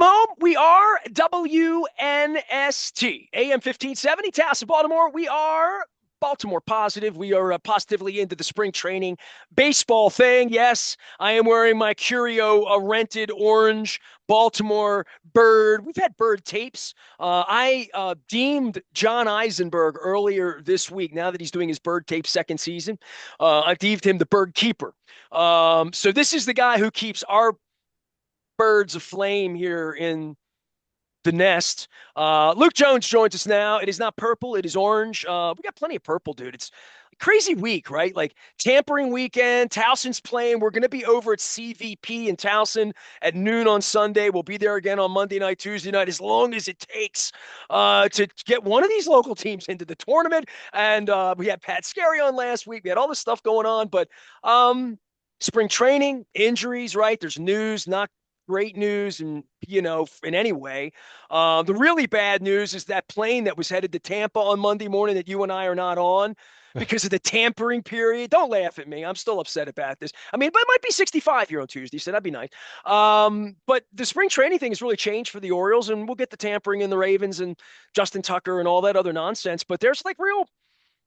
Welcome home. We are WNST, AM 1570, Towson, Baltimore. We are Baltimore positive. We are positively into the spring training baseball thing. Yes, I am wearing my Curio rented orange Baltimore bird. We've had bird tapes. I deemed John Eisenberg earlier this week, now that he's doing his bird tape second season. I deemed him the bird keeper. So this is the guy who keeps our birds aflame here in the nest. Luke Jones joins us now. It is not purple, it is orange. We got plenty of purple, dude. It's a crazy week, right? Like tampering weekend. Towson's playing. We're going to be over at CVP in Towson at noon on Sunday. We'll be there again on Monday night, Tuesday night, as long as it takes to get one of these local teams into the tournament. And we had Pat Scarry on last week. We had all this stuff going on, but spring training, injuries, right? There's news, not great news and in any way. The really bad news is that plane that was headed to Tampa on Monday morning that you and I are not on because of the tampering period. Don't laugh at me. I'm still upset about this. I mean, but it might be 65 here on Tuesday, so that'd be nice. But the spring training thing has really changed for the Orioles, and we'll get the tampering and the Ravens and Justin Tucker and all that other nonsense. But there's like real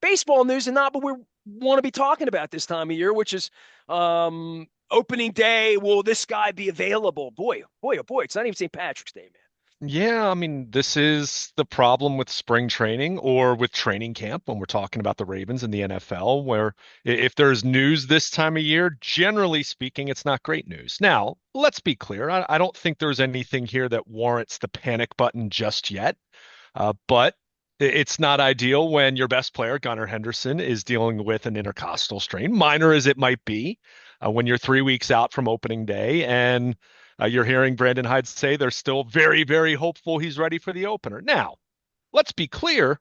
baseball news and not what we want to be talking about this time of year, which is opening day. Will this guy be available? Boy, oh boy, it's not even St. Patrick's Day, man. Yeah, I mean, this is the problem with spring training or with training camp when we're talking about the Ravens and the NFL, where if there's news this time of year, generally speaking, it's not great news. Now, let's be clear. I don't think there's anything here that warrants the panic button just yet. But it's not ideal when your best player, Gunnar Henderson, is dealing with an intercostal strain, minor as it might be, when you're 3 weeks out from opening day. And you're hearing Brandon Hyde say they're still very, very hopeful he's ready for the opener. Now, let's be clear.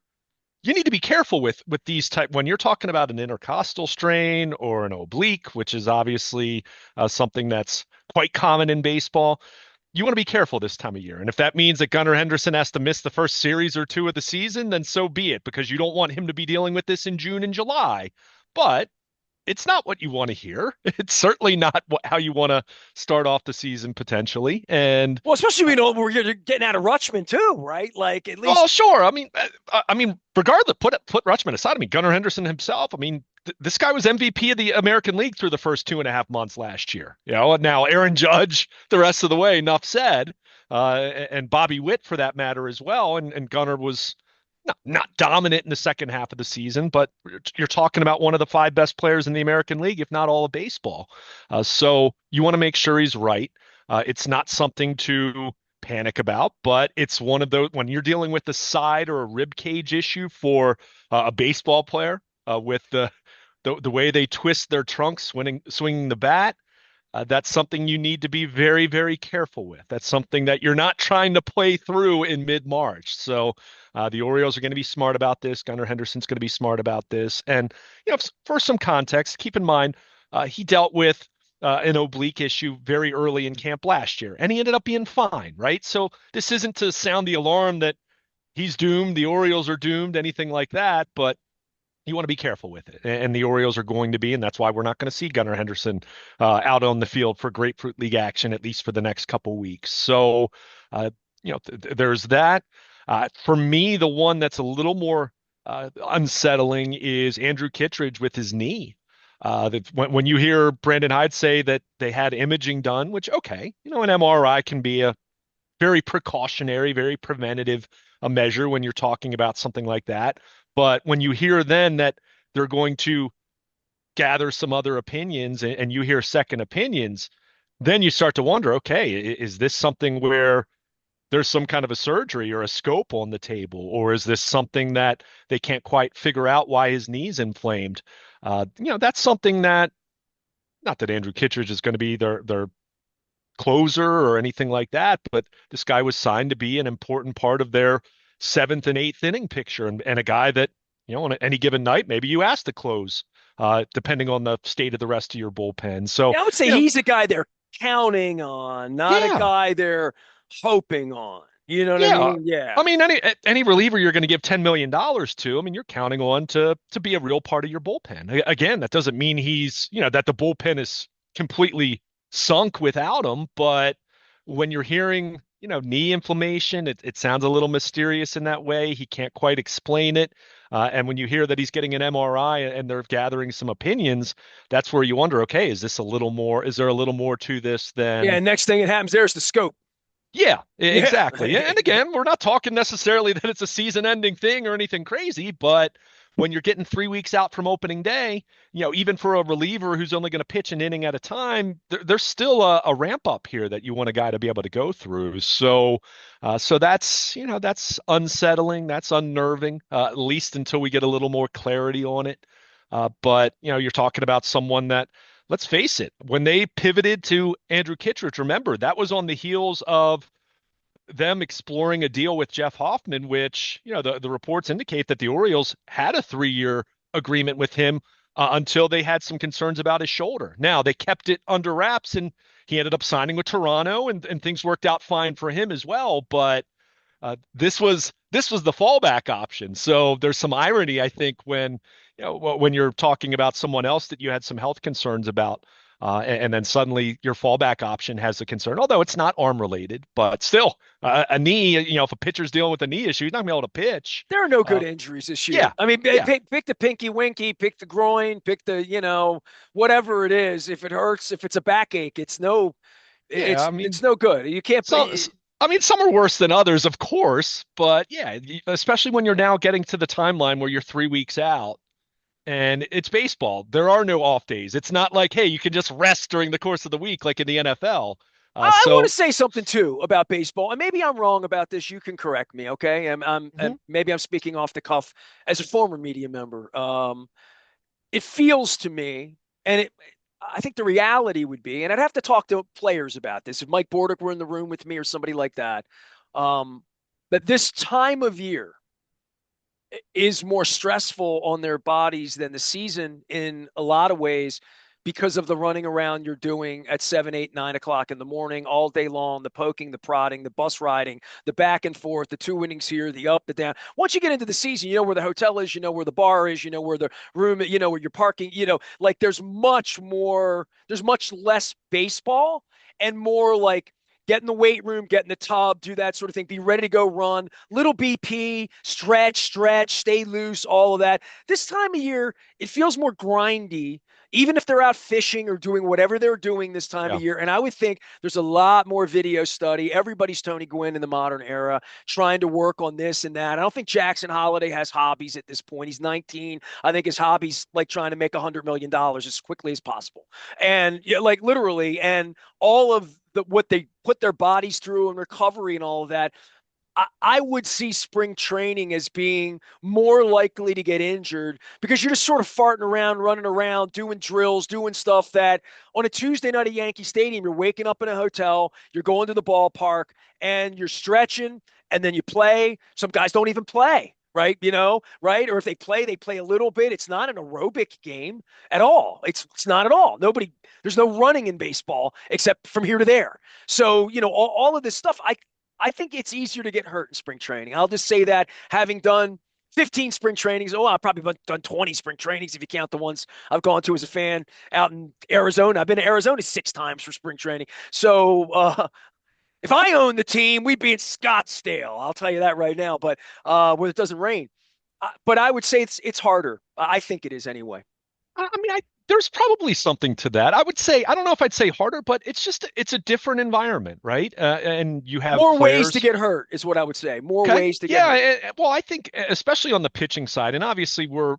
You need to be careful with these type when you're talking about an intercostal strain or an oblique, which is obviously something that's quite common in baseball. You want to be careful this time of year. And if that means that Gunnar Henderson has to miss the first series or two of the season, then so be it, because you don't want him to be dealing with this in June and July. But it's not what you want to hear. It's certainly not how you want to start off the season potentially. And Well, especially we're getting out of Rutschman too, right? Like at oh, least sure. I mean, regardless, put Rutschman aside. I mean, Gunnar Henderson himself. I mean, this guy was MVP of the American League through the first 2.5 months last year. And now Aaron Judge the rest of the way. Enough said. And Bobby Witt for that matter as well. And Gunnar was not dominant in the second half of the season, but you're talking about one of the five best players in the American League, if not all of baseball. So you want to make sure he's right. It's not something to panic about, but it's one of those when you're dealing with a side or a rib cage issue for a baseball player with the way they twist their trunks swinging the bat. That's something you need to be very, very careful with. That's something that you're not trying to play through in mid-March. So the Orioles are going to be smart about this. Gunnar Henderson's going to be smart about this. And for some context, keep in mind he dealt with an oblique issue very early in camp last year, and he ended up being fine, right? So this isn't to sound the alarm that he's doomed, the Orioles are doomed, anything like that, but you want to be careful with it. And the Orioles are going to be, and that's why we're not going to see Gunnar Henderson out on the field for Grapefruit League action, at least for the next couple weeks. So, there's that. For me, the one that's a little more unsettling is Andrew Kittredge with his knee. When you hear Brandon Hyde say that they had imaging done, which, okay, an MRI can be a very precautionary, very preventative a measure when you're talking about something like that. But when you hear then that they're going to gather some other opinions and you hear second opinions, then you start to wonder, okay, is this something where there's some kind of a surgery or a scope on the table, or is this something that they can't quite figure out why his knee's inflamed? That's something that, not that Andrew Kittredge is going to be their closer or anything like that, but this guy was signed to be an important part of their seventh and eighth inning picture, and a guy that, on any given night, maybe you ask to close, depending on the state of the rest of your bullpen. So, yeah, I would say he's a guy they're counting on, not a yeah, guy they're hoping on. You know what I yeah. mean? Yeah. I mean, any reliever you're going to give $10 million to, I mean, you're counting on to be a real part of your bullpen. Again, that doesn't mean he's, that the bullpen is completely sunk without him, but when you're hearing, knee inflammation. It sounds a little mysterious in that way. He can't quite explain it. And when you hear that he's getting an MRI and they're gathering some opinions, that's where you wonder, okay, is there a little more to this Yeah, than next thing that happens, there's the scope. yeah, Yeah. exactly. And again, we're not talking necessarily that it's a season-ending thing or anything crazy, but when you're getting 3 weeks out from opening day, even for a reliever who's only going to pitch an inning at a time, there's still a ramp up here that you want a guy to be able to go through. So that's unsettling, that's unnerving, at least until we get a little more clarity on it. But you're talking about someone that, let's face it, when they pivoted to Andrew Kittredge, remember that was on the heels of them exploring a deal with Jeff Hoffman, which, the reports indicate that the Orioles had a 3-year agreement with him until they had some concerns about his shoulder. Now they kept it under wraps and he ended up signing with Toronto and things worked out fine for him as well. But this was the fallback option. So there's some irony, I think, when you're talking about someone else that you had some health concerns about, and then suddenly your fallback option has a concern. Although it's not arm related, but still a knee. If a pitcher's dealing with a knee issue, he's not gonna be able to pitch. There are no good Uh, injuries this year. yeah, I mean, yeah, pick the pinky winky, pick the groin, pick the, whatever it is. If it hurts, if it's a backache, yeah. I it's mean, no good. You can't. so I mean, some are worse than others, of course, but yeah, especially when you're now getting to the timeline where you're 3 weeks out. And it's baseball. There are no off days. It's not like, hey, you can just rest during the course of the week like in the NFL. I want to So, say something too about baseball, and maybe I'm wrong about this. You can correct me, okay? mhm, Maybe I'm speaking off the cuff as a former media member. It feels to me, and I think the reality would be, and I'd have to talk to players about this if Mike Bordick were in the room with me or somebody like that, um, that this time of year is more stressful on their bodies than the season in a lot of ways because of the running around you're doing at 7, 8, 9 o'clock in the morning all day long, the poking, the prodding, the bus riding, the back and forth, the two innings here, the up, the down. Once you get into the season, you know where the hotel is, you know where the bar is, you know where the room, you know where you're parking, like there's much less baseball and more like get in the weight room, get in the tub, do that sort of thing, be ready to go run, little BP, stretch, stay loose, all of that. This time of year, it feels more grindy, even if they're out fishing or doing whatever they're doing this time yeah, of year. And I would think there's a lot more video study. Everybody's Tony Gwynn in the modern era, trying to work on this and that. I don't think Jackson Holiday has hobbies at this point. He's 19. I think his hobby's like trying to make $100 million as quickly as possible. And like literally, and all of what they put their bodies through and recovery and all of that, I would see spring training as being more likely to get injured because you're just sort of farting around, running around, doing drills, doing stuff that on a Tuesday night at Yankee Stadium, you're waking up in a hotel, you're going to the ballpark, and you're stretching, and then you play. Some guys don't even play. Right, right, or if they play a little bit. It's not an aerobic game at all. It's not at all. There's no running in baseball except from here to there. So all of this stuff. I think it's easier to get hurt in spring training. I'll just say that having done 15 spring trainings. Oh, I've probably done 20 spring trainings if you count the ones I've gone to as a fan out in Arizona. I've been to Arizona 6 times for spring training. So if I owned the team, we'd be in Scottsdale. I'll tell you that right now. But where it doesn't rain. But I would say it's harder. I think it is anyway. I mean, there's probably something to that. I would say, I don't know if I'd say harder, but it's a different environment, right? And you have More ways to players. get hurt is what I would say. More Okay, ways to get yeah. hurt. Well, I think especially on the pitching side, and obviously we're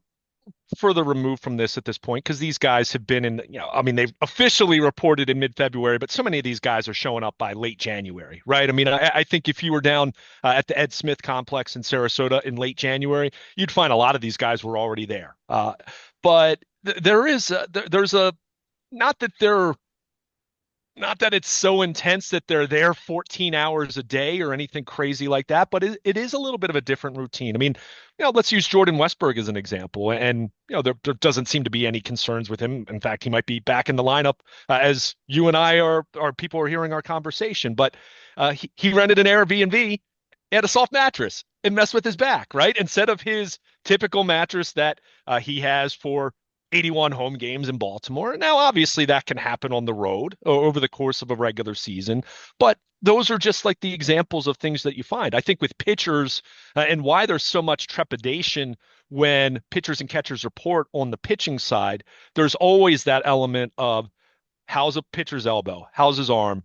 further removed from this at this point because these guys have been in, I mean, they've officially reported in mid-February, but so many of these guys are showing up by late January, right? I mean, I think if you were down at the Ed Smith complex in Sarasota in late January, you'd find a lot of these guys were already there. But there's a, not that they're not that it's so intense that they're there 14 hours a day or anything crazy like that, but it is a little bit of a different routine. I mean, let's use Jordan Westberg as an example. And, there doesn't seem to be any concerns with him. In fact, he might be back in the lineup as you and I are people are hearing our conversation. But he rented an Airbnb, had a soft mattress and messed with his back, right? Instead of his typical mattress that he has for 81 home games in Baltimore. Now, obviously, that can happen on the road over the course of a regular season, but those are just like the examples of things that you find. I think with pitchers and why there's so much trepidation when pitchers and catchers report on the pitching side, there's always that element of how's a pitcher's elbow? How's his arm?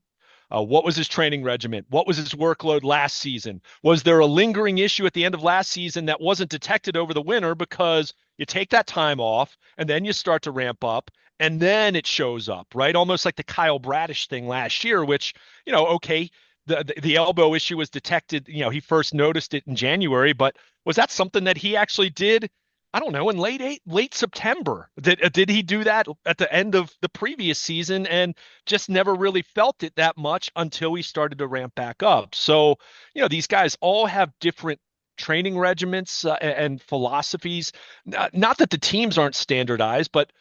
What was his training regimen? What was his workload last season? Was there a lingering issue at the end of last season that wasn't detected over the winter because you take that time off and then you start to ramp up and then it shows up, right? Almost like the Kyle Bradish thing last year, which, okay, the elbow issue was detected, he first noticed it in January, but was that something that he actually did? I don't know, in late September. Did he do that at the end of the previous season and just never really felt it that much until he started to ramp back up? So, these guys all have different training regiments and philosophies. Not that the teams aren't standardized, but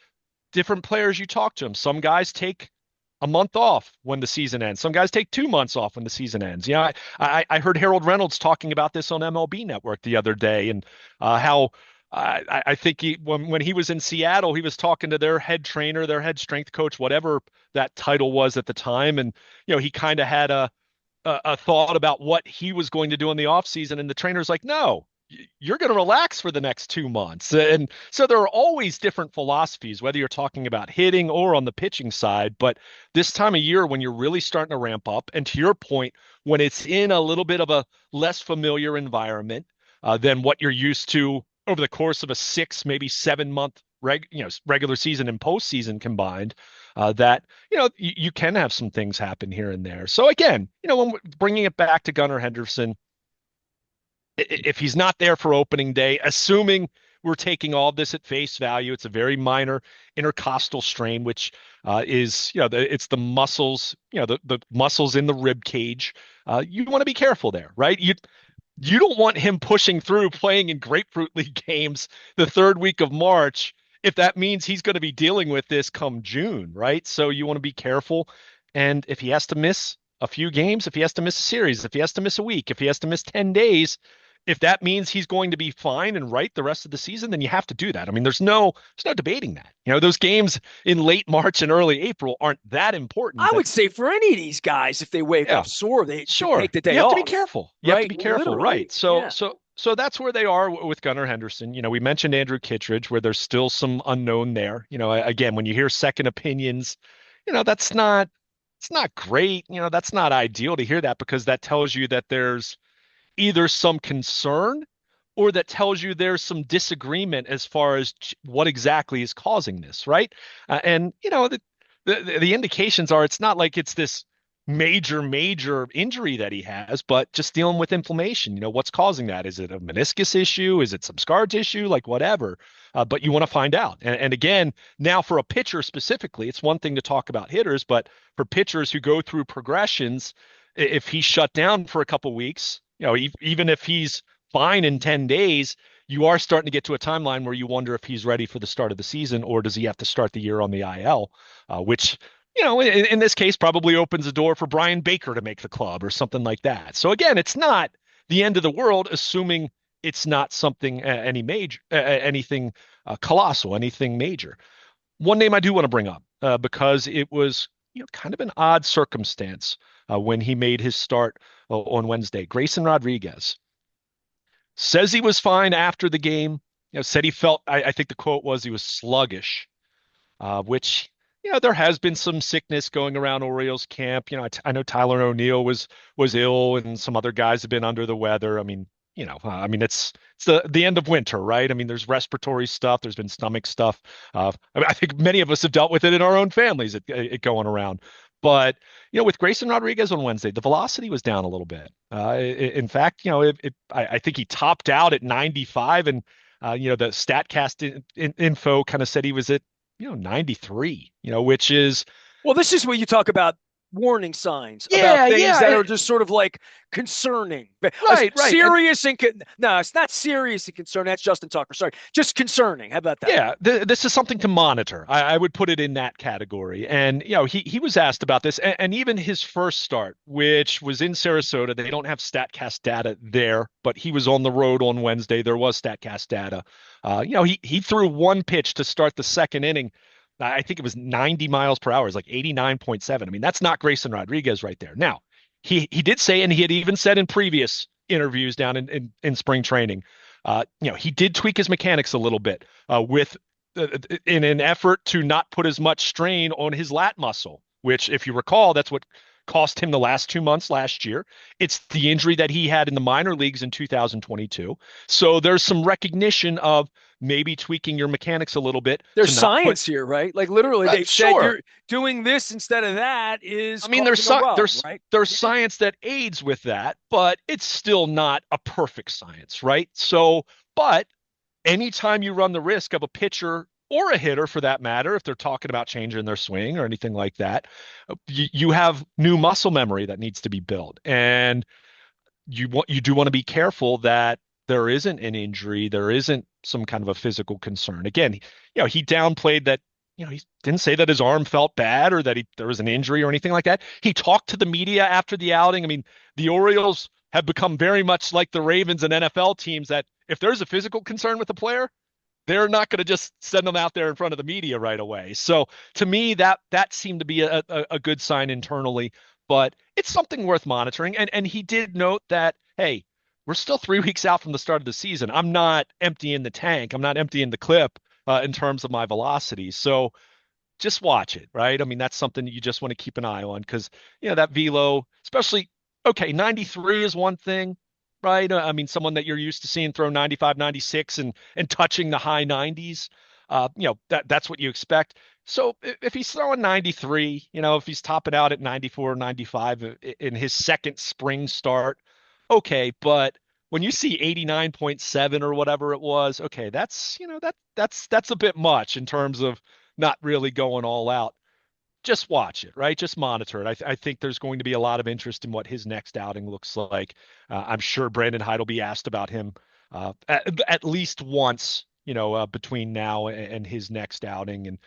different players you talk to them. Some guys take a month off when the season ends. Some guys take 2 months off when the season ends. I heard Harold Reynolds talking about this on MLB Network the other day, and how I think when he was in Seattle, he was talking to their head trainer, their head strength coach, whatever that title was at the time, and he kind of had a thought about what he was going to do in the offseason, and the trainer's like, no, you're going to relax for the next 2 months. And so there are always different philosophies, whether you're talking about hitting or on the pitching side. But this time of year, when you're really starting to ramp up, and to your point, when it's in a little bit of a less familiar environment than what you're used to over the course of a 6, maybe 7 month regular season and postseason combined, that you can have some things happen here and there. So again, when we're bringing it back to Gunnar Henderson, if he's not there for opening day, assuming we're taking all this at face value, it's a very minor intercostal strain, which is, it's the muscles, the muscles in the rib cage. You want to be careful there, right? You don't want him pushing through playing in Grapefruit League games the third week of March if that means he's going to be dealing with this come June, right? So you want to be careful. And if he has to miss a few games, if he has to miss a series, if he has to miss a week, if he has to miss 10 days, if that means he's going to be fine and right the rest of the season, then you have to do that. I mean, there's no debating that. Those games in late March and early April aren't that important I that, would say for any of these guys, if they wake yeah, up sore, they should sure. take the You day have to be off, careful. You have to right? be careful, Literally. right? So Yeah. so so that's where they are with Gunnar Henderson. We mentioned Andrew Kittredge, where there's still some unknown there. Again, when you hear second opinions, that's not it's not great. That's not ideal to hear that, because that tells you that there's either some concern or that tells you there's some disagreement as far as what exactly is causing this, right? And the indications are it's not like it's this major injury that he has, but just dealing with inflammation. What's causing that? Is it a meniscus issue? Is it some scar tissue? Like whatever. But you want to find out. And again, now for a pitcher specifically, it's one thing to talk about hitters, but for pitchers who go through progressions, if he's shut down for a couple weeks, even if he's fine in 10 days, you are starting to get to a timeline where you wonder if he's ready for the start of the season, or does he have to start the year on the IL, which, in this case, probably opens a door for Brian Baker to make the club or something like that. So again, it's not the end of the world, assuming it's not something anything colossal, anything major. One name I do want to bring up, because it was kind of an odd circumstance when he made his start on Wednesday. Grayson Rodriguez says he was fine after the game. Said he felt, I think the quote was, he was sluggish, which, there has been some sickness going around Orioles camp. I know Tyler O'Neill was ill, and some other guys have been under the weather. I mean, it's the end of winter, right? I mean, there's respiratory stuff, there's been stomach stuff. I think many of us have dealt with it in our own families, it going around. But with Grayson Rodriguez on Wednesday, the velocity was down a little bit. In fact, I think he topped out at 95, and the Statcast info kind of said he was at 93. Which is, Well, this is where you talk about warning signs about Yeah, things yeah, that are just sort of like concerning. right. And Serious and no, it's not serious and concerning. That's Justin Tucker. Sorry, just concerning. How about that? yeah, this is something to monitor. I would put it in that category. And he was asked about this, and even his first start, which was in Sarasota, they don't have Statcast data there, but he was on the road on Wednesday. There was Statcast data. He threw one pitch to start the second inning. I think it was 90 miles per hour. It's like 89.7. I mean, that's not Grayson Rodriguez right there. Now, he did say, and he had even said in previous interviews down in spring training, he did tweak his mechanics a little bit with in an effort to not put as much strain on his lat muscle, which, if you recall, that's what cost him the last 2 months last year. It's the injury that he had in the minor leagues in 2022. So there's some recognition of maybe tweaking your mechanics a little bit There's to not put. science here, right? Like literally, they've said Sure. you're doing this instead of that is I mean, there's causing a rub, there's right? there's Yeah. science that aids with that, but it's still not a perfect science, right? So, but anytime you run the risk of a pitcher or a hitter for that matter, if they're talking about changing their swing or anything like that, you have new muscle memory that needs to be built. And you do want to be careful that there isn't an injury, there isn't some kind of a physical concern. Again, he downplayed that. He didn't say that his arm felt bad or that there was an injury or anything like that. He talked to the media after the outing. I mean, the Orioles have become very much like the Ravens and NFL teams that if there's a physical concern with the player, they're not going to just send them out there in front of the media right away. So to me, that seemed to be a good sign internally, but it's something worth monitoring. And he did note that, hey, we're still 3 weeks out from the start of the season. I'm not emptying the tank. I'm not emptying the clip in terms of my velocity. So just watch it, right? I mean, that's something you just want to keep an eye on because, that velo, especially, okay, 93 is one thing, right? I mean, someone that you're used to seeing throw 95, 96 and touching the high 90s, that's what you expect. So if he's throwing 93, if he's topping out at 94, 95 in his second spring start, okay, but when you see 89.7 or whatever it was, okay, that's a bit much in terms of not really going all out. Just watch it, right? Just monitor it. I think there's going to be a lot of interest in what his next outing looks like. I'm sure Brandon Hyde will be asked about him at least once, between now and his next outing. And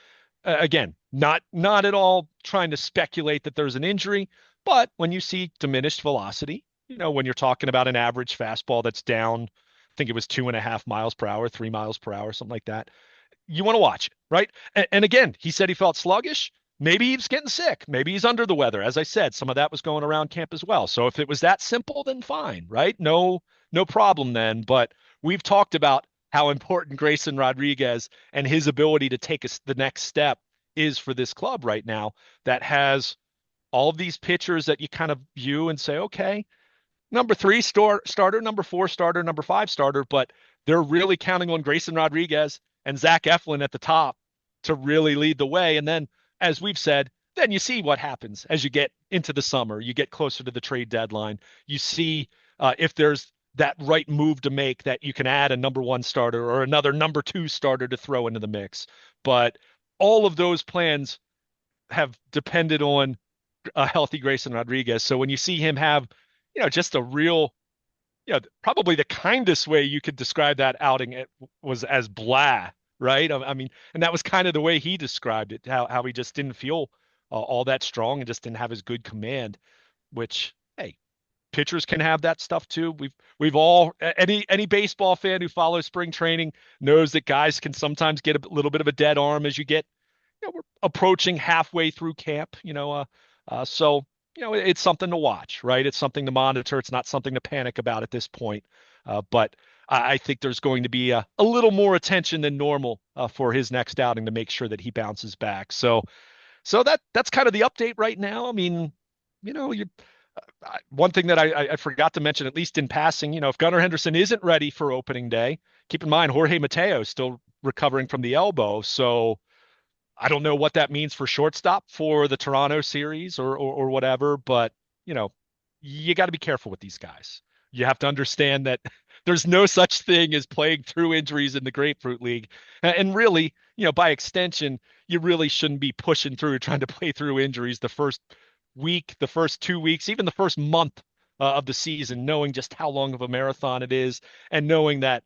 again, not at all trying to speculate that there's an injury, but when you see diminished velocity, when you're talking about an average fastball that's down, I think it was 2.5 miles per hour, 3 miles per hour, something like that, you want to watch it, right? And again, he said he felt sluggish. Maybe he's getting sick. Maybe he's under the weather. As I said, some of that was going around camp as well. So if it was that simple, then fine, right? No problem then. But we've talked about how important Grayson Rodriguez and his ability to take us the next step is for this club right now that has all of these pitchers that you kind of view and say, okay, number three starter, number four starter, number five starter, but they're really counting on Grayson Rodriguez and Zach Eflin at the top to really lead the way. And then, as we've said, then you see what happens as you get into the summer, you get closer to the trade deadline. You see if there's that right move to make that you can add a number one starter or another number two starter to throw into the mix. But all of those plans have depended on a healthy Grayson Rodriguez. So when you see him have, just a real, probably the kindest way you could describe that outing was as blah, right? I mean, and that was kind of the way he described it, how he just didn't feel all that strong and just didn't have his good command, which, hey, pitchers can have that stuff too. We've all any baseball fan who follows spring training knows that guys can sometimes get a little bit of a dead arm as you get, we're approaching halfway through camp, so it's something to watch, right? It's something to monitor. It's not something to panic about at this point. But I think there's going to be a little more attention than normal for his next outing to make sure that he bounces back. So that's kind of the update right now. I mean, one thing that I forgot to mention, at least in passing, if Gunnar Henderson isn't ready for opening day, keep in mind Jorge Mateo is still recovering from the elbow. So I don't know what that means for shortstop for the Toronto series or whatever, but you got to be careful with these guys. You have to understand that there's no such thing as playing through injuries in the Grapefruit League. And really, by extension, you really shouldn't be pushing through trying to play through injuries the first week, the first 2 weeks, even the first month of the season, knowing just how long of a marathon it is, and knowing that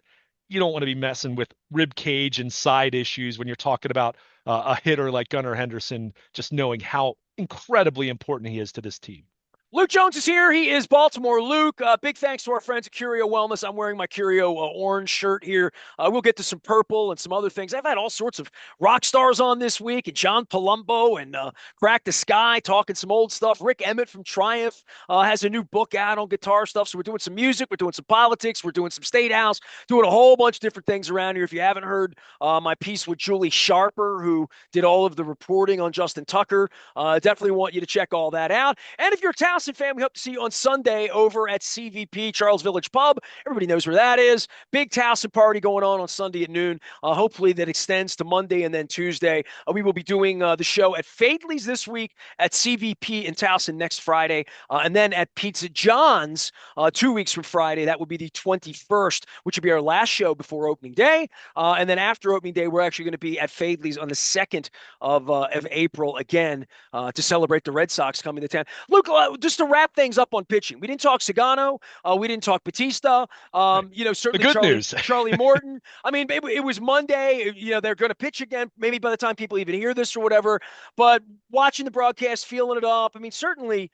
you don't want to be messing with rib cage and side issues when you're talking about a hitter like Gunnar Henderson, just knowing how incredibly important he is to this team. Luke Jones is here. He is Baltimore Luke. Big thanks to our friends at Curio Wellness. I'm wearing my Curio orange shirt here. We'll get to some purple and some other things. I've had all sorts of rock stars on this week, and John Palumbo and Crack the Sky talking some old stuff. Rick Emmett from Triumph has a new book out on guitar stuff. So we're doing some music, we're doing some politics, we're doing some State House, doing a whole bunch of different things around here. If you haven't heard my piece with Julie Sharper, who did all of the reporting on Justin Tucker, definitely want you to check all that out. And if you're a Towson fan, we hope to see you on Sunday over at CVP, Charles Village Pub. Everybody knows where that is. Big Towson party going on Sunday at noon. Hopefully that extends to Monday and then Tuesday. We will be doing the show at Fadley's this week, at CVP in Towson next Friday, and then at Pizza John's 2 weeks from Friday. That would be the 21st, which will be our last show before opening day. And then after opening day, we're actually going to be at Fadley's on the 2nd of April again to celebrate the Red Sox coming to town. Luke, just to wrap things up on pitching, we didn't talk Sagano, we didn't talk Batista. The Certainly good news. Charlie Morton. I mean, it was Monday. They're going to pitch again. Maybe by the time people even hear this or whatever. But watching the broadcast, feeling it up. I mean, certainly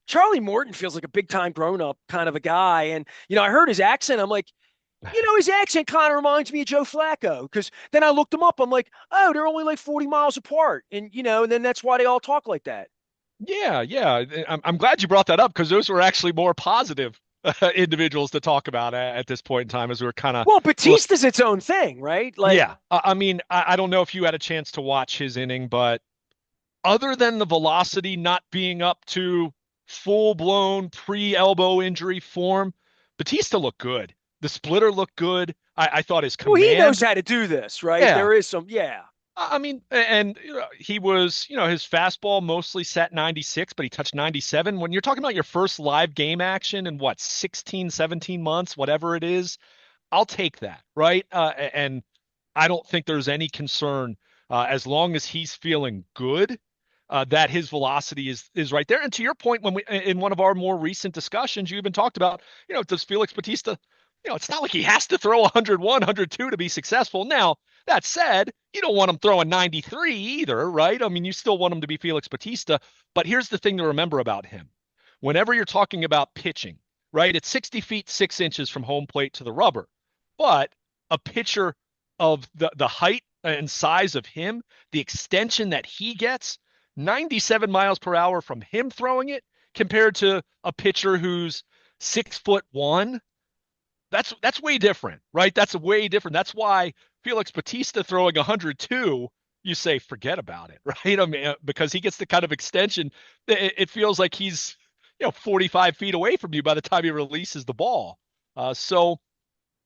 Charlie Morton feels like a big time grown up kind of a guy. And I heard his accent. I'm like, his accent kind of reminds me of Joe Flacco, because then I looked him up. I'm like, oh, they're only like 40 miles apart. And then that's why they all talk like that. Yeah, yeah. I'm glad you brought that up because those were actually more positive individuals to talk about at this point in time as we were kind of Well, look. Batista's its own thing, right? Like, Yeah, I mean, I don't know if you had a chance to watch his inning, but other than the velocity not being up to full blown pre-elbow injury form, Batista looked good. The splitter looked good. I thought his well, he knows command. how to do this, right? Yeah, There is some, yeah. I mean, and he was, his fastball mostly set 96, but he touched 97. When you're talking about your first live game action in what, 16, 17 months, whatever it is, I'll take that, right? And I don't think there's any concern as long as he's feeling good that his velocity is right there. And to your point, when we in one of our more recent discussions, you even talked about, does Felix Batista, it's not like he has to throw 101, 102 to be successful. Now, that said, you don't want him throwing 93 either, right? I mean, you still want him to be Felix Batista. But here's the thing to remember about him. Whenever you're talking about pitching, right, it's 60 feet, 6 inches from home plate to the rubber. But a pitcher of the height and size of him, the extension that he gets, 97 miles per hour from him throwing it compared to a pitcher who's 6'1". That's way different, right? That's way different. That's why Felix Batista throwing 102, you say forget about it, right? I mean, because he gets the kind of extension, it feels like he's 45 feet away from you by the time he releases the ball. So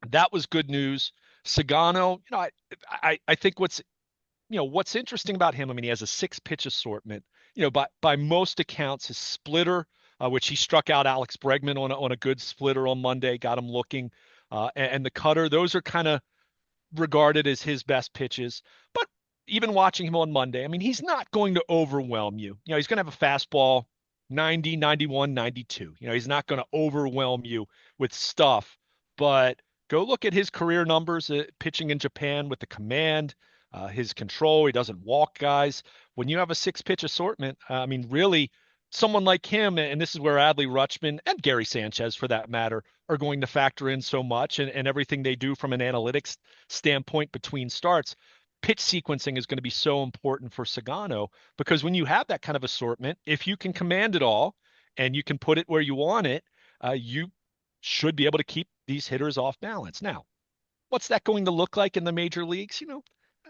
that was good news. Sagano, I think what's interesting about him. I mean, he has a 6 pitch assortment. By most accounts, his splitter, which he struck out Alex Bregman on a good splitter on Monday, got him looking, and the cutter. Those are kind of regarded as his best pitches. But even watching him on Monday, I mean, he's not going to overwhelm you. He's going to have a fastball 90, 91, 92. He's not going to overwhelm you with stuff. But go look at his career numbers pitching in Japan with the command, his control. He doesn't walk guys. When you have a 6 pitch assortment, I mean, really, someone like him, and this is where Adley Rutschman and Gary Sanchez, for that matter, are going to factor in so much, and everything they do from an analytics standpoint between starts. Pitch sequencing is going to be so important for Sagano because when you have that kind of assortment, if you can command it all and you can put it where you want it, you should be able to keep these hitters off balance. Now, what's that going to look like in the major leagues?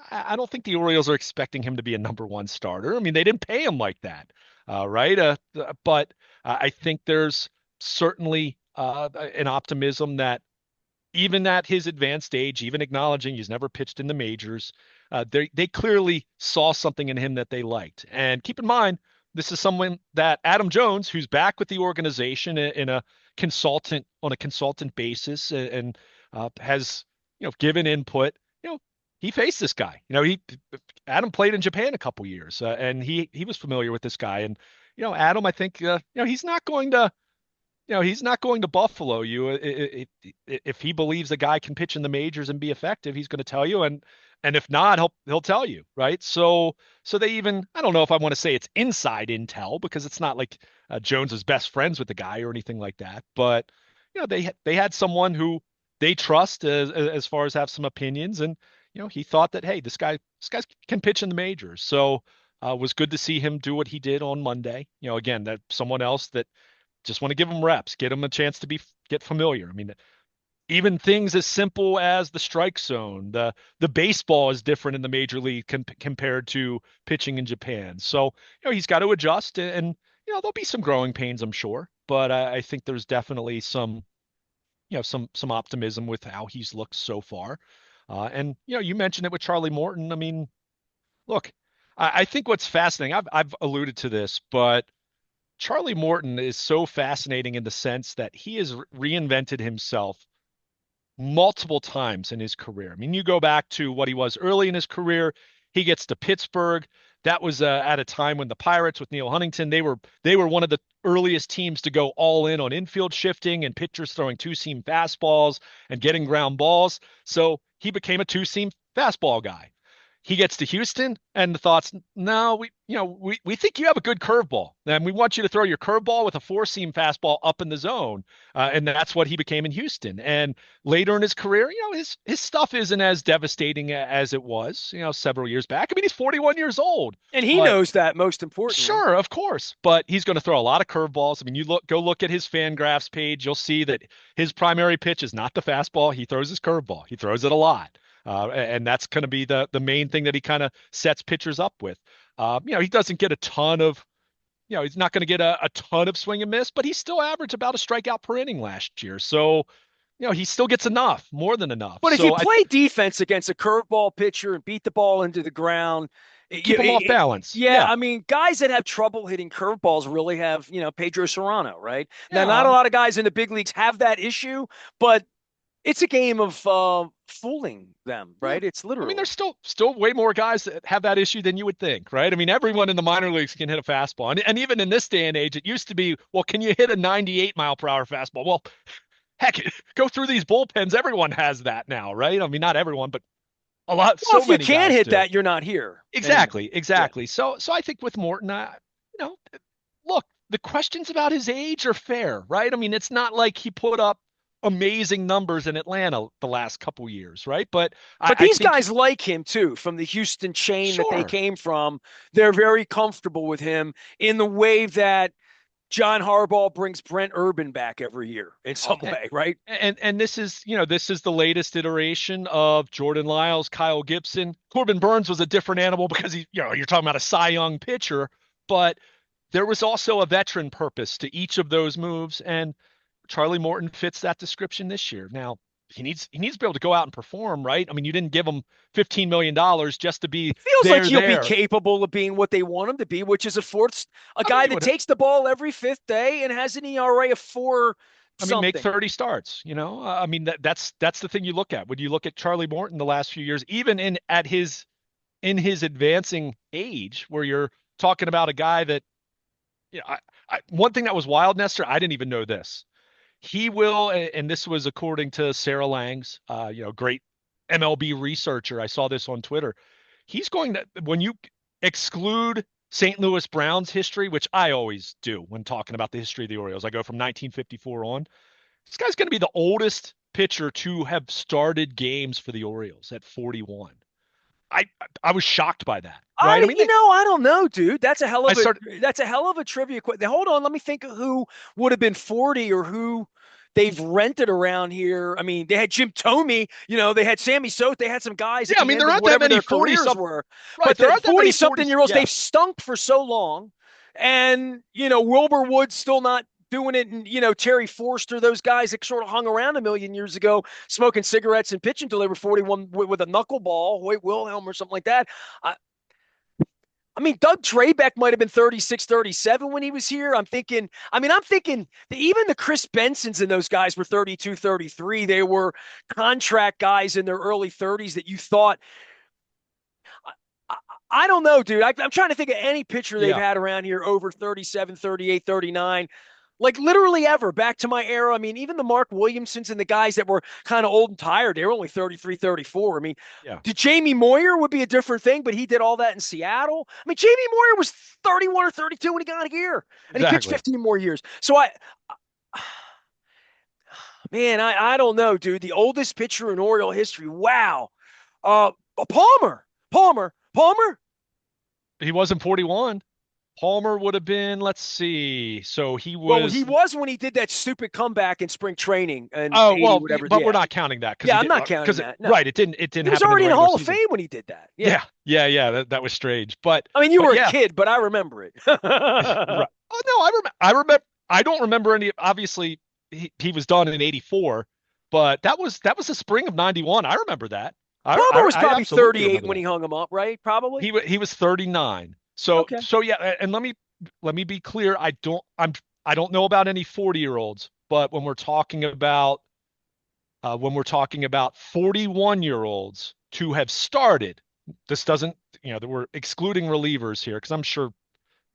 I don't think the Orioles are expecting him to be a number one starter. I mean, they didn't pay him like that, right? But I think there's certainly an optimism that even at his advanced age, even acknowledging he's never pitched in the majors, they clearly saw something in him that they liked. And keep in mind, this is someone that Adam Jones, who's back with the organization in a consultant basis, and has given input. He faced this guy. Adam played in Japan a couple years, and he was familiar with this guy. And Adam, I think he's not going to he's not going to buffalo you. If he believes a guy can pitch in the majors and be effective, he's going to tell you, and if not, he'll tell you, right? So they even, I don't know if I want to say it's inside intel because it's not like Jones is best friends with the guy or anything like that, but they had someone who they trust as far as have some opinions, and he thought that, hey, this guy can pitch in the majors, so was good to see him do what he did on Monday. Again, that someone else that just want to give them reps, get them a chance to get familiar. I mean, even things as simple as the strike zone, the baseball is different in the major league compared to pitching in Japan. So he's got to adjust, and there'll be some growing pains, I'm sure, but I think there's definitely some optimism with how he's looked so far. And you mentioned it with Charlie Morton. I mean, look, I think what's fascinating, I've alluded to this, but Charlie Morton is so fascinating in the sense that he has reinvented himself multiple times in his career. I mean, you go back to what he was early in his career. He gets to Pittsburgh. That was at a time when the Pirates with Neil Huntington, they were one of the earliest teams to go all in on infield shifting and pitchers throwing two-seam fastballs and getting ground balls. So he became a two-seam fastball guy. He gets to Houston, and the thoughts, no, we think you have a good curveball, and we want you to throw your curveball with a four-seam fastball up in the zone, and that's what he became in Houston. And later in his career, his stuff isn't as devastating as it was, several years back. I mean, he's 41 years old, And he but knows that, most importantly. sure, of course, but he's going to throw a lot of curveballs. I mean, go look at his Fangraphs page, you'll see that his primary pitch is not the fastball. He throws his curveball. He throws it a lot. And that's going to be the main thing that he kind of sets pitchers up with. He doesn't get a ton of, he's not going to get a ton of swing and miss, but he still averaged about a strikeout per inning last year. So, he still gets enough, more than enough. But if you So play defense against a curveball pitcher and beat the ball into the ground, keep him off balance. yeah, Yeah. I mean, guys that have trouble hitting curveballs really have, Pedro Serrano, right? Now, not a Yeah. lot of guys in the big leagues have that issue, but it's a game of fooling them, Yeah. right? It's I mean, literally. there's still way more guys that have that issue than you would think, right? I mean, everyone in the minor leagues can hit a fastball. And even in this day and age, it used to be, well, can you hit a 98 mile per hour fastball? Well, heck, go through these bullpens. Everyone has that now, right? I mean, not everyone, but a lot, Well, so if you many can't guys hit do. that, you're not here anymore. Exactly, Yeah. exactly. So I think with Morton, you know, look, the questions about his age are fair, right? I mean, it's not like he put up amazing numbers in Atlanta the last couple years, right? But But I these think guys like him too, from the Houston chain that they sure. came from. They're very comfortable with him in the way that John Harbaugh brings Brent Urban back every year in Oh, some way, right? and this is the latest iteration of Jordan Lyles, Kyle Gibson. Corbin Burns was a different animal because you're talking about a Cy Young pitcher, but there was also a veteran purpose to each of those moves, and Charlie Morton fits that description this year. Now, he needs to be able to go out and perform, right? I mean, you didn't give him $15 million just to be Feels like he'll be there. capable of being what they want him to be, which is a I mean, guy you that would takes the ball every fifth day and has an ERA of four make something. 30 starts, I mean, that's the thing you look at. When you look at Charlie Morton the last few years, even in his advancing age, where you're talking about a guy that, one thing that was wild, Nestor, I didn't even know this. He will, and this was according to Sarah Langs, great MLB researcher. I saw this on Twitter. He's going to, when you exclude St. Louis Browns history, which I always do when talking about the history of the Orioles, I go from 1954 on. This guy's going to be the oldest pitcher to have started games for the Orioles at 41. I I was shocked by that, right? I mean, I don't know, dude. I started. That's a hell of a trivia question. Hold on, let me think of who would have been 40 or who they've rented around here. I mean, they had Jim Tomey, they had Sammy Sosa, they had some guys at Yeah, I the mean, end there of aren't that whatever many their 40 careers something. were. Right, But there the aren't that many 40 40. something year olds, Yeah, they've stunk for so long. And, Wilbur Wood's still not doing it. And, Terry Forster, those guys that sort of hung around a million years ago, smoking cigarettes and pitching until they were 41 with a knuckleball, Hoyt Wilhelm or something like that. I mean, Doug Trabeck might have been 36, 37 when he was here. I'm thinking that even the Chris Bensons and those guys were 32, 33. They were contract guys in their early 30s that you thought. I don't know, dude. I'm trying to think of any pitcher they've Yeah, had around here over 37, 38, 39. Like literally ever back to my era. I mean, even the Mark Williamsons and the guys that were kind of old and tired, they were only 33, 34. I mean, yeah, Jamie Moyer would be a different thing, but he did all that in Seattle. I mean, Jamie Moyer was 31 or 32 when he got here, and he pitched exactly. 15 more years. So man, I don't know, dude. The oldest pitcher in Oriole history. Wow. Uh, Palmer. He wasn't 41. Palmer would have been, let's see. So he Well, he was. was when he did that stupid comeback in spring training in Oh, 80, well, whatever. but we're Yeah. not counting that because Yeah, he I'm did not counting because that. No. right, it didn't He was happen in already the in the regular Hall of season. Fame when he did that. Yeah. Yeah. That was strange, I mean, you but were a yeah, kid, but I remember it. right. Oh no, I remember. I don't remember any. Obviously, he was done in '84, but that was the spring of '91. I remember that. Palmer was I probably absolutely 38 remember when that. he hung him up, right? Probably. He was 39. So Okay. so yeah, and let me be clear. I don't know about any 40-year-olds, but when we're talking about 41-year-olds to have started, this doesn't, that we're excluding relievers here because I'm sure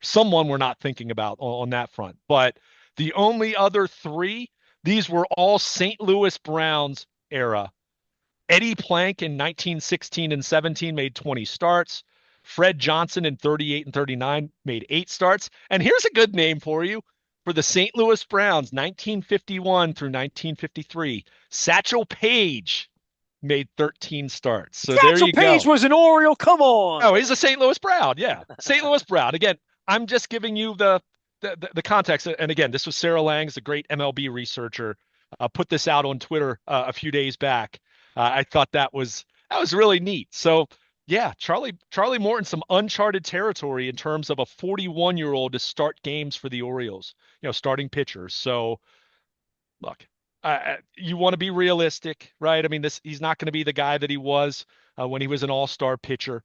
someone we're not thinking about on that front. But the only other three, these were all St. Louis Browns era. Eddie Plank in 1916 and 17 made 20 starts. Fred Johnson in 38 and 39 made 8 starts. And here's a good name for you for the St. Louis Browns, 1951 through 1953. Satchel Paige made 13 starts. So there Satchel you Paige go. was an Oriole. Come on. Oh, he's a St. Louis Brown. Yeah. St. Louis Brown. Again, I'm just giving you the context. And again, this was Sarah Langs, the great MLB researcher, put this out on Twitter a few days back. I thought that was really neat. So yeah, Charlie Morton, some uncharted territory in terms of a 41-year-old to start games for the Orioles, starting pitchers. So look, you want to be realistic, right? I mean, he's not going to be the guy that he was when he was an all-star pitcher,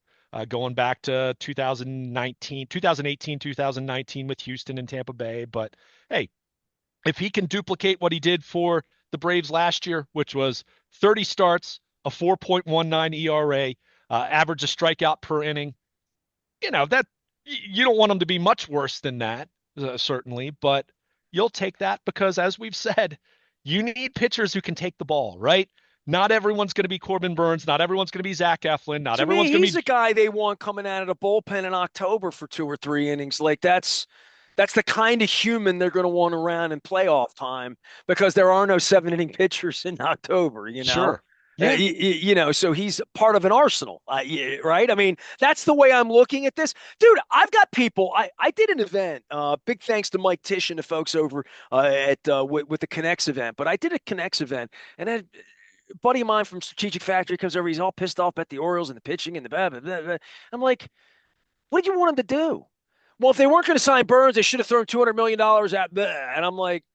going back to 2019, 2018, 2019 with Houston and Tampa Bay. But hey, if he can duplicate what he did for the Braves last year, which was 30 starts, a 4.19 ERA, average a strikeout per inning, that you don't want him to be much worse than that, certainly, but you'll take that because, as we've said, you need pitchers who can take the ball, right? Not everyone's going to be Corbin Burns. Not everyone's going to be Zach Eflin. Not To me, everyone's going to he's be a guy they want coming out of the bullpen in October for 2 or 3 innings. Like that's the kind of human they're going to want around in playoff time because there are no 7 inning pitchers in October. sure. Yeah. So he's part of an arsenal, right? I mean, that's the way I'm looking at this, dude. I've got people. I did an event. Big thanks to Mike Tish and the folks over at with the Connects event. But I did a Connects event, and a buddy of mine from Strategic Factory comes over. He's all pissed off at the Orioles and the pitching and the blah, blah, blah, blah. I'm like, what did you want him to do? Well, if they weren't going to sign Burns, they should have thrown $200 million at. Blah. And I'm like,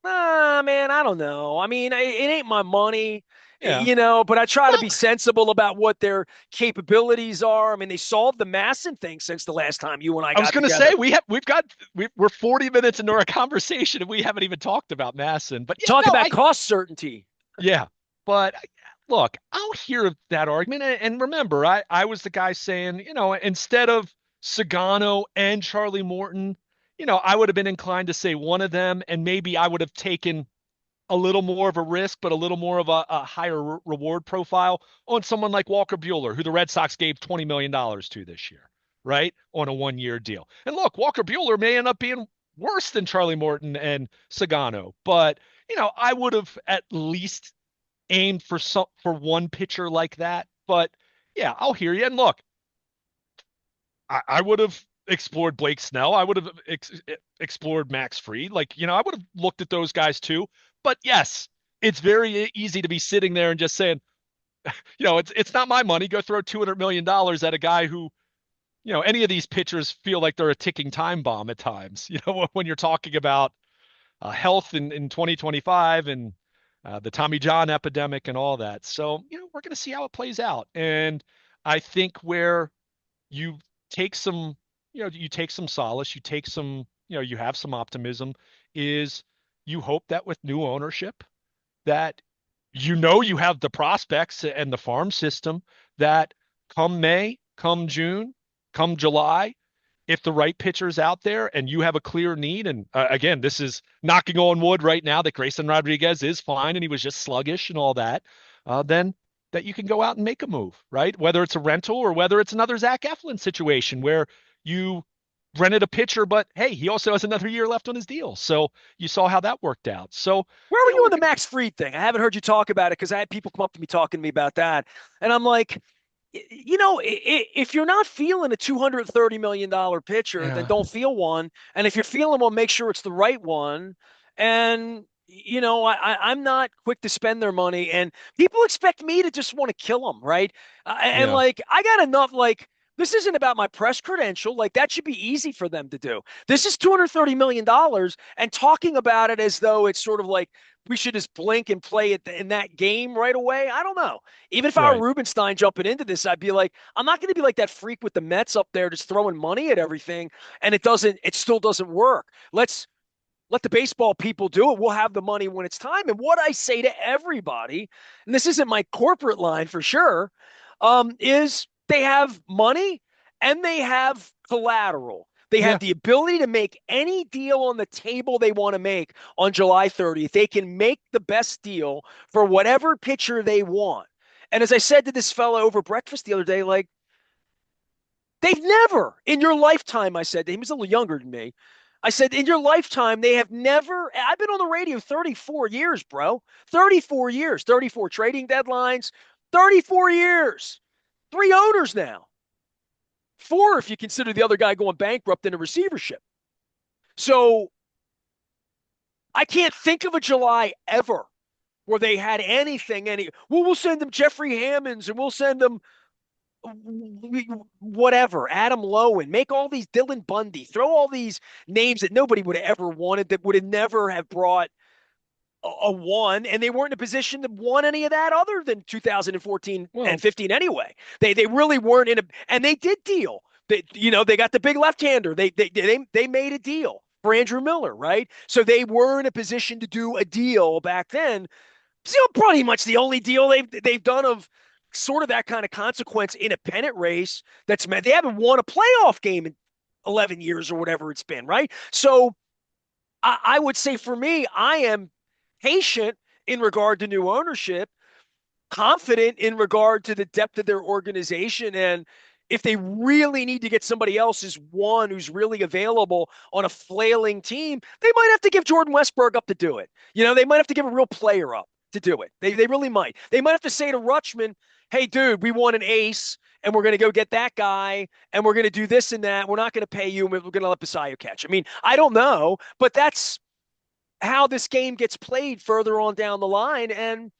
man, I don't know. I mean, it ain't my money, Yeah. but I try to Well, be sensible about what their capabilities are. I mean, they solved the Masson thing since the last time you and I I was got going to together. say we're 40 minutes into our conversation and we haven't even talked about Masson. But Talk yeah, no, about cost certainty. yeah. But look, I'll hear that argument. And remember, I was the guy saying, instead of Sagano and Charlie Morton, I would have been inclined to say one of them, and maybe I would have taken a little more of a risk, but a little more of a higher reward profile on someone like Walker Buehler, who the Red Sox gave $20 million to this year, right? On a 1-year deal. And look, Walker Buehler may end up being worse than Charlie Morton and Sagano, but I would have at least aimed for one pitcher like that. But yeah, I'll hear you. And look, I would have explored Blake Snell. I would have explored Max Fried. Like, I would have looked at those guys too. But yes, it's very easy to be sitting there and just saying, it's not my money. Go throw $200 million at a guy who, any of these pitchers feel like they're a ticking time bomb at times. When you're talking about health in 2025 and the Tommy John epidemic and all that. So, we're going to see how it plays out. And I think where you take some, you take some solace, you take some, you have some optimism, is you hope that with new ownership that you have the prospects and the farm system that come May, come June, come July, if the right pitcher's out there and you have a clear need, and again, this is knocking on wood right now that Grayson Rodriguez is fine and he was just sluggish and all that, then that you can go out and make a move, right? Whether it's a rental or whether it's another Zach Eflin situation where you rented a pitcher, but hey, he also has another year left on his deal. So you saw how that worked out. So, Where were you we're on the gonna, Max Fried thing? I haven't heard you talk about it because I had people come up to me talking to me about that. And I'm like, if you're not feeling a $230 million pitcher, then yeah, don't feel one. And if you're feeling one, make sure it's the right one. And, I'm not quick to spend their money. And people expect me to just want to kill them, right? And yeah, like, I got enough, like, this isn't about my press credential. Like, that should be easy for them to do. This is $230 million and talking about it as though it's sort of like we should just blink and play it in that game right away. I don't know. Even if I were right. Rubenstein jumping into this, I'd be like, I'm not going to be like that freak with the Mets up there just throwing money at everything, and it still doesn't work. Let's let the baseball people do it. We'll have the money when it's time. And what I say to everybody, and this isn't my corporate line for sure, is they have money and they have collateral. They Yeah, have the ability to make any deal on the table they want to make on July 30th. They can make the best deal for whatever pitcher they want. And as I said to this fellow over breakfast the other day, like, they've never in your lifetime, I said to him, he's a little younger than me. I said, in your lifetime, they have never. I've been on the radio 34 years, bro. 34 years, 34 trading deadlines, 34 years, three owners now, four if you consider the other guy going bankrupt in a receivership. So I can't think of a July ever where they had anything. Well, we'll send them Jeffrey Hammonds and we'll send them whatever, Adam Lowen, make all these Dylan Bundy, throw all these names that nobody would have ever wanted, that would have never have brought a one, and they weren't in a position to want any of that other than 2014 and well, 15 anyway. They really weren't in a, and they did deal. They got the big left-hander. They made a deal for Andrew Miller, right? So they were in a position to do a deal back then. Pretty much the only deal they've done of sort of that kind of consequence in a pennant race that's meant they haven't won a playoff game in 11 years or whatever it's been, right? So I would say for me, I am patient in regard to new ownership, confident in regard to the depth of their organization. And if they really need to get somebody else as one who's really available on a flailing team, they might have to give Jordan Westberg up to do it. They might have to give a real player up to do it. They really might. They might have to say to Rutschman, hey, dude, we want an ace, and we're going to go get that guy, and we're going to do this and that. We're not going to pay you, and we're going to let Basayo catch. I mean, I don't know, but that's how this game gets played further on down the line. And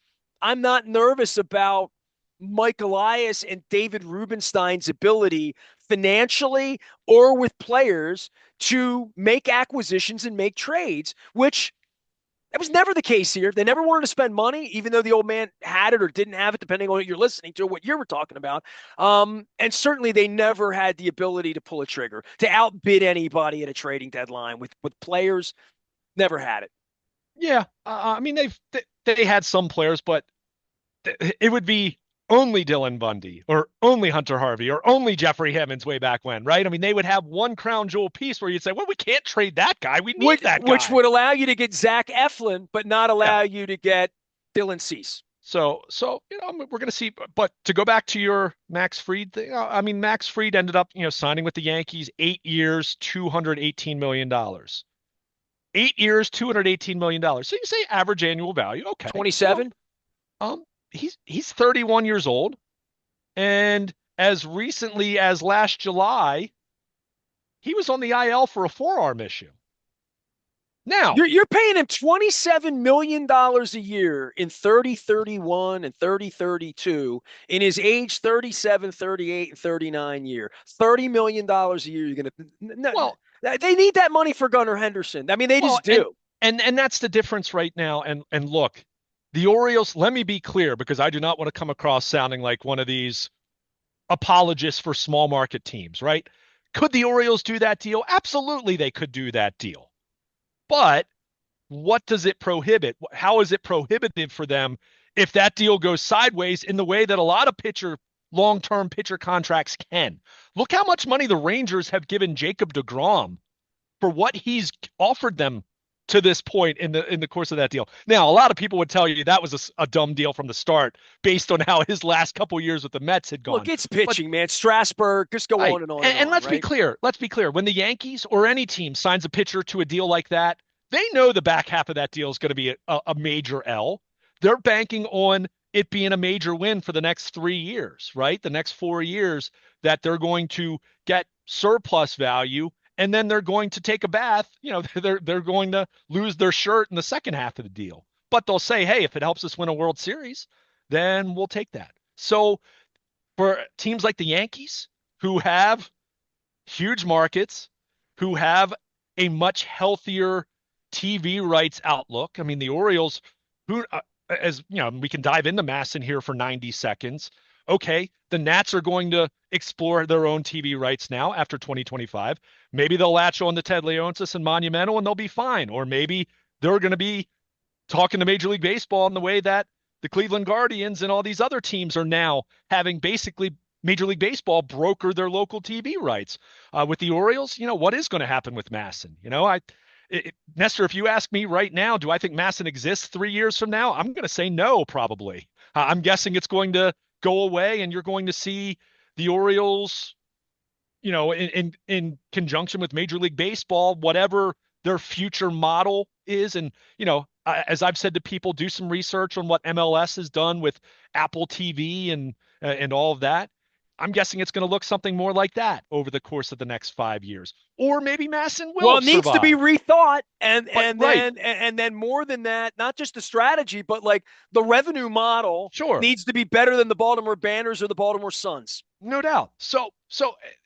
I'm not nervous about Mike Elias and David Rubenstein's ability financially or with players to make acquisitions and make trades, which that was never the case here. They never wanted to spend money, even though the old man had it or didn't have it, depending on what you're listening to, what you were talking about. And certainly they never had the ability to pull a trigger, to outbid anybody at a trading deadline with players. Never had it. yeah. I mean, they had some players, but it would be only Dylan Bundy or only Hunter Harvey or only Jeffrey Hammonds way back when, right? I mean, they would have one crown jewel piece where you'd say, well, we can't trade that guy. We need that Which guy. would allow you to get Zach Eflin, but not Yeah. allow you to get Dylan Cease. So we're going to see. But to go back to your Max Fried thing, I mean, Max Fried ended up, signing with the Yankees, 8 years, $218 million. 8 years, $218 million. So you say average annual value. Okay. Well, 27? um, he's 31 years old, and as recently as last July, he was on the IL for a forearm issue. Now, You're paying him $27 million a year in 30, 31, and 30, 32 in his age 37, 38, and 39 year. $30 million a year. You're going to, no, well, they need that money for Gunnar Henderson. I mean, they well, just and do. and that's the difference right now. And look, the Orioles. Let me be clear because I do not want to come across sounding like one of these apologists for small market teams. Right? Could the Orioles do that deal? Absolutely, they could do that deal. But what does it prohibit? How is it prohibitive for them if that deal goes sideways in the way that a lot of pitcher long-term pitcher contracts can. Look how much money the Rangers have given Jacob deGrom for what he's offered them to this point in the course of that deal. Now, a lot of people would tell you that was a dumb deal from the start based on how his last couple years with the Mets had Look, gone. it's But pitching, man. Strasburg, just go right, on and on and and on, let's be right? clear. Let's be clear. When the Yankees or any team signs a pitcher to a deal like that, they know the back half of that deal is going to be a major L. They're banking on it being a major win for the next 3 years, right? The next 4 years that they're going to get surplus value, and then they're going to take a bath. They're going to lose their shirt in the second half of the deal. But they'll say, hey, if it helps us win a World Series, then we'll take that. So for teams like the Yankees, who have huge markets, who have a much healthier TV rights outlook. I mean, the Orioles, who, as you know, we can dive into Masson here for 90 seconds. Okay, the Nats are going to explore their own TV rights now after 2025. Maybe they'll latch on to Ted Leonsis and Monumental and they'll be fine. Or maybe they're going to be talking to Major League Baseball in the way that the Cleveland Guardians and all these other teams are now having basically Major League Baseball broker their local TV rights. With the Orioles, what is going to happen with Masson? Nestor, if you ask me right now, do I think Masson exists 3 years from now? I'm going to say no, probably. I'm guessing it's going to go away, and you're going to see the Orioles, in conjunction with Major League Baseball, whatever their future model is. And, as I've said to people, do some research on what MLS has done with Apple TV and all of that. I'm guessing it's going to look something more like that over the course of the next 5 years. Or maybe Masson Well, will it needs to be survive. rethought, and But and right, then and then more than that, not just the strategy, but like the revenue model sure, needs to be better than the Baltimore Banners or the Baltimore Suns. no doubt.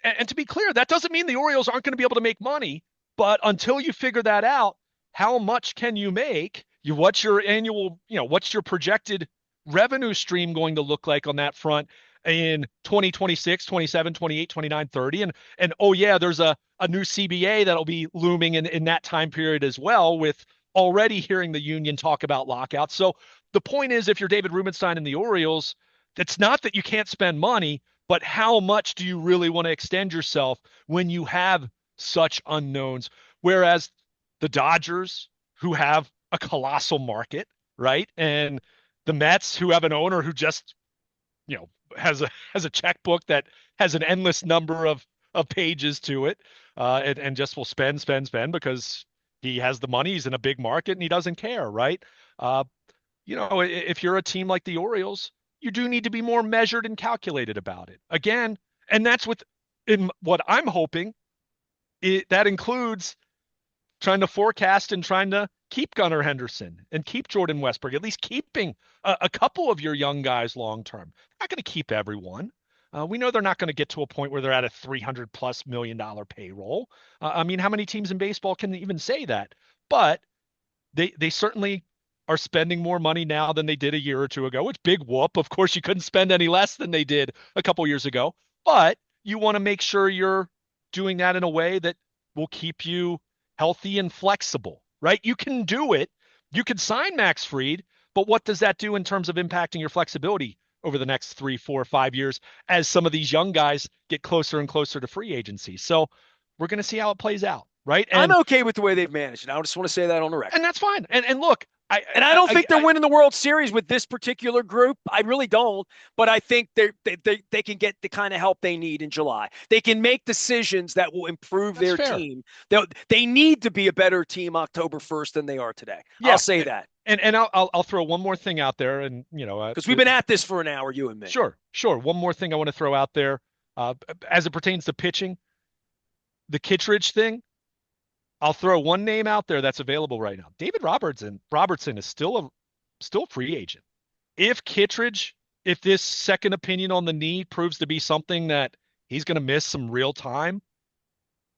And to be clear, that doesn't mean the Orioles aren't going to be able to make money. But until you figure that out, how much can you make? What's your annual, what's your projected revenue stream going to look like on that front in 2026, 27, 28, 29, 30? And oh yeah, there's a new CBA that'll be looming in that time period as well, with already hearing the union talk about lockouts. So the point is, if you're David Rubenstein and the Orioles, it's not that you can't spend money, but how much do you really want to extend yourself when you have such unknowns? Whereas the Dodgers, who have a colossal market, right? And the Mets, who have an owner who just, has a checkbook that has an endless number of pages to it, and just will spend because he has the money, he's in a big market, and he doesn't care, right? Uh, if you're a team like the Orioles, you do need to be more measured and calculated about it. Again, and that's in what I'm hoping, that includes trying to forecast and trying to keep Gunnar Henderson and keep Jordan Westbrook, at least keeping a couple of your young guys long term. Not going to keep everyone. We know they're not going to get to a point where they're at a $300+ million payroll. I mean, how many teams in baseball can even say that? But they certainly are spending more money now than they did a year or two ago, which big whoop. Of course, you couldn't spend any less than they did a couple years ago, but you want to make sure you're doing that in a way that will keep you healthy and flexible, right? You can do it. You can sign Max Fried, but what does that do in terms of impacting your flexibility over the next 3, 4, 5 years as some of these young guys get closer and closer to free agency? So we're going to see how it plays out, right? I'm And okay with the way they've managed it. I just want to say that on the record. and that's fine. And look, And I don't think they're winning the World Series with this particular group. I really don't. But I think they can get the kind of help they need in July. They can make decisions that will improve that's their fair. team. They need to be a better team October 1st than they are today. I'll Yeah, say that. and I'll throw one more thing out there, and Because we've been at this for an hour, you and me. sure. One more thing I want to throw out there, as it pertains to pitching, the Kittredge thing. I'll throw one name out there that's available right now. David Robertson is still a free agent. If Kittredge, if this second opinion on the knee proves to be something that he's going to miss some real time,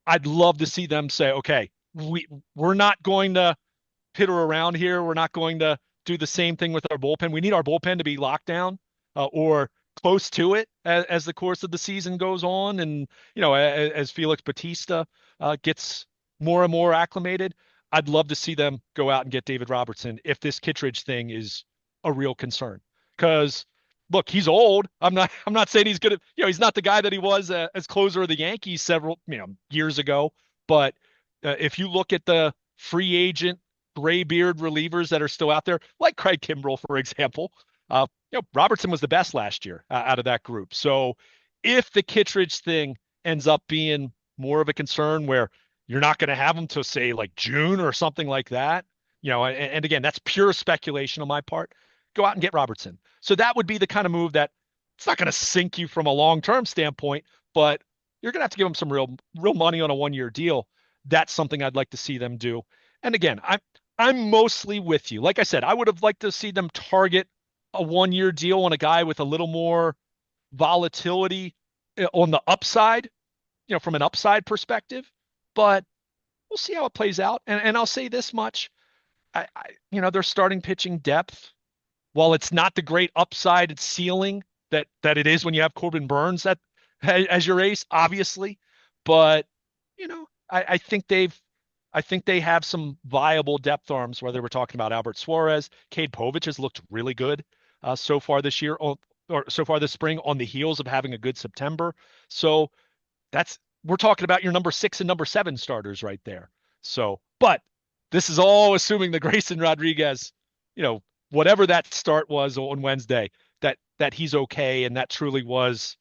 I'd love to see them say, okay, we're not going to pitter around here. We're not going to do the same thing with our bullpen. We need our bullpen to be locked down, or close to it as the course of the season goes on. And, as Felix Batista gets more and more acclimated, I'd love to see them go out and get David Robertson if this Kittredge thing is a real concern. Because look, he's old. I'm not saying he's good at, he's not the guy that he was as closer of the Yankees several, years ago. But if you look at the free agent gray beard relievers that are still out there, like Craig Kimbrell, for example, Robertson was the best last year out of that group. So if the Kittredge thing ends up being more of a concern where you're not going to have him to say like June or something like that, and again, that's pure speculation on my part. Go out and get Robertson. So that would be the kind of move that it's not going to sink you from a long-term standpoint, but you're going to have to give him some real money on a one-year deal. That's something I'd like to see them do. And again, I'm mostly with you. Like I said, I would have liked to see them target a one-year deal on a guy with a little more volatility on the upside, from an upside perspective. But we'll see how it plays out. And I'll say this much. Their starting pitching depth, while it's not the great upside ceiling that it is when you have Corbin Burns as your ace, obviously, but I think they have some viable depth arms. Whether we're talking about Albert Suarez, Cade Povich has looked really good so far this year, or so far this spring, on the heels of having a good September. So we're talking about your number 6 and number 7 starters right there. So, but this is all assuming the Grayson Rodriguez, whatever that start was on Wednesday, that he's okay, and that truly was,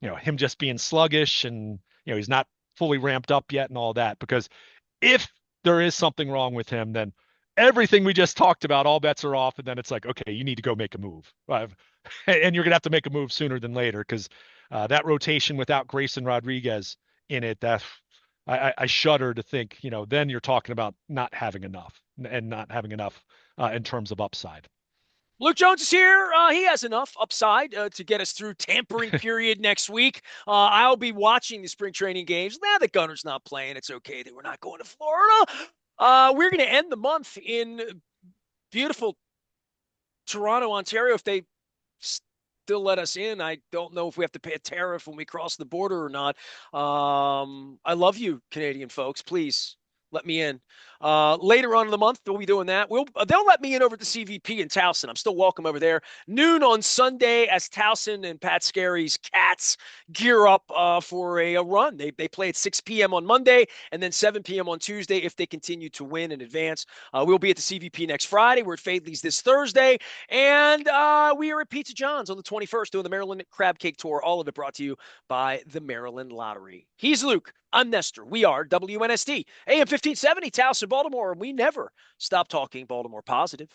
him just being sluggish, and he's not fully ramped up yet and all that. Because if there is something wrong with him, then everything we just talked about, all bets are off, and then it's like, okay, you need to go make a move, and you're gonna have to make a move sooner than later, because that rotation without Grayson Rodriguez in it, that I shudder to think, then you're talking about not having enough, and not having enough in terms of upside. Luke Jones is here. He has enough upside to get us through tampering period next week. I'll be watching the spring training games. Now that Gunner's not playing, it's okay that we're not going to Florida. We're going to end the month in beautiful Toronto, Ontario. If they still let us in, I don't know if we have to pay a tariff when we cross the border or not. I love you, Canadian folks. Please let me in. Later on in the month, we'll be doing that. They'll let me in over at the CVP in Towson. I'm still welcome over there. Noon on Sunday as Towson and Pat Scary's Cats gear up for a run. They play at 6 p.m. on Monday and then 7 p.m. on Tuesday if they continue to win in advance. We'll be at the CVP next Friday. We're at Fadley's this Thursday. And we are at Pizza John's on the 21st doing the Maryland Crab Cake Tour. All of it brought to you by the Maryland Lottery. He's Luke. I'm Nestor. We are WNST, AM 1570, Towson, Baltimore, and we never stop talking Baltimore positive.